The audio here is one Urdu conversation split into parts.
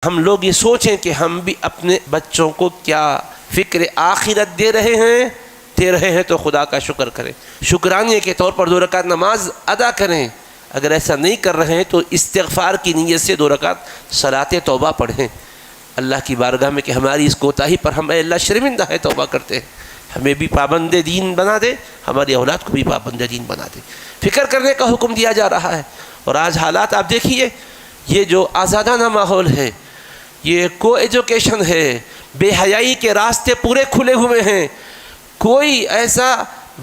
ہم لوگ یہ سوچیں کہ ہم بھی اپنے بچوں کو کیا فکر آخرت دے رہے ہیں تو خدا کا شکر کریں، شکرانے کے طور پر 2 رکعت نماز ادا کریں۔ اگر ایسا نہیں کر رہے ہیں تو استغفار کی نیت سے 2 رکعت صلاۃ توبہ پڑھیں اللہ کی بارگاہ میں کہ ہماری اس کوتاہی پر ہم اے اللہ شرمندہ ہے، توبہ کرتے ہیں، ہمیں بھی پابند دین بنا دے، ہماری اولاد کو بھی پابند دین بنا دے۔ فکر کرنے کا حکم دیا جا رہا ہے۔ اور آج حالات آپ دیکھیے، یہ جو آزادانہ ماحول ہے، یہ کو ایجوکیشن ہے، بے حیائی کے راستے پورے کھلے ہوئے ہیں۔ کوئی ایسا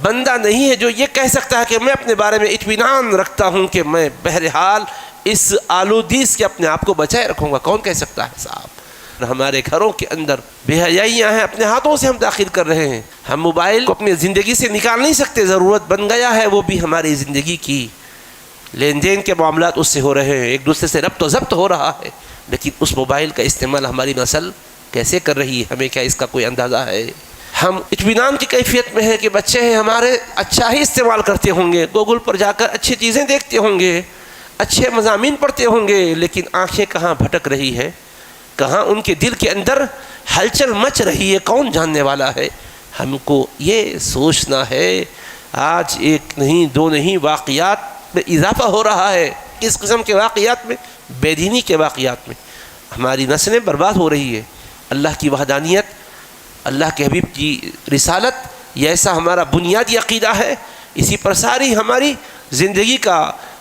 بندہ نہیں ہے جو یہ کہہ سکتا ہے کہ میں اپنے بارے میں اطمینان رکھتا ہوں کہ میں بہرحال اس آلودگی سے اپنے آپ کو بچائے رکھوں گا۔ کون کہہ سکتا ہے صاحب؟ ہمارے گھروں کے اندر بے حیائیاں ہیں، اپنے ہاتھوں سے ہم داخل کر رہے ہیں۔ ہم موبائل کو اپنی زندگی سے نکال نہیں سکتے، ضرورت بن گیا ہے، وہ بھی ہماری زندگی کی لین دین کے معاملات اس سے ہو رہے ہیں، ایک دوسرے سے ربط و ضبط ہو رہا ہے، لیکن اس موبائل کا استعمال ہماری نسل کیسے کر رہی ہے، ہمیں کیا اس کا کوئی اندازہ ہے؟ ہم اطمینان کی کیفیت میں ہیں کہ بچے ہیں ہمارے اچھا ہی استعمال کرتے ہوں گے، گوگل پر جا کر اچھی چیزیں دیکھتے ہوں گے، اچھے مضامین پڑھتے ہوں گے، لیکن آنکھیں کہاں بھٹک رہی ہے، کہاں ان کے دل کے اندر ہلچل مچ رہی ہے، کون جاننے والا ہے؟ ہم کو یہ سوچنا ہے۔ آج 1 نہیں 2 نہیں واقعات میں اضافہ ہو رہا ہے۔ کس قسم کے واقعات میں؟ بے دینی کے واقعات میں ہماری نسلیں برباد ہو رہی ہے۔ اللہ کی وحدانیت، اللہ کے حبیب کی رسالت، یہ ایسا ہمارا بنیادی عقیدہ ہے، اسی پر ساری ہماری زندگی کا،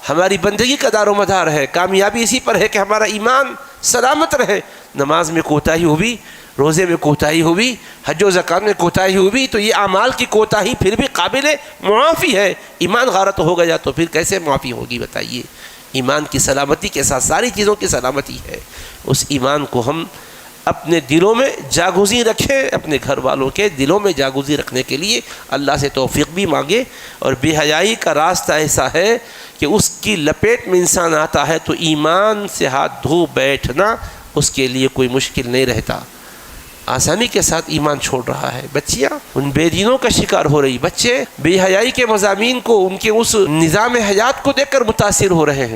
ہماری بندگی کا دار و مدار ہے۔ کامیابی اسی پر ہے کہ ہمارا ایمان سلامت رہے۔ نماز میں کوتاہی ہوئی، روزے میں کوتاہی ہوئی، حج و زکات میں کوتاہی ہوئی تو یہ اعمال کی کوتاہی پھر بھی قابل معافی ہے۔ ایمان غارت ہو گیا تو پھر کیسے معافی ہوگی بتائیے؟ ایمان کی سلامتی کے ساتھ ساری چیزوں کی سلامتی ہے۔ اس ایمان کو ہم اپنے دلوں میں جاگزی رکھیں، اپنے گھر والوں کے دلوں میں جاگزی رکھنے کے لیے اللہ سے توفیق بھی مانگے۔ اور بے حیائی کا راستہ ایسا ہے کہ اس کی لپیٹ میں انسان آتا ہے تو ایمان سے ہاتھ دھو بیٹھنا اس کے لیے کوئی مشکل نہیں رہتا، آسانی کے ساتھ ایمان چھوڑ رہا ہے۔ بچیاں ان بے دینوں کا شکار ہو رہی، بچے بے حیائی کے مضامین کو، ان کے اس نظام حیات کو دیکھ کر متاثر ہو رہے ہیں۔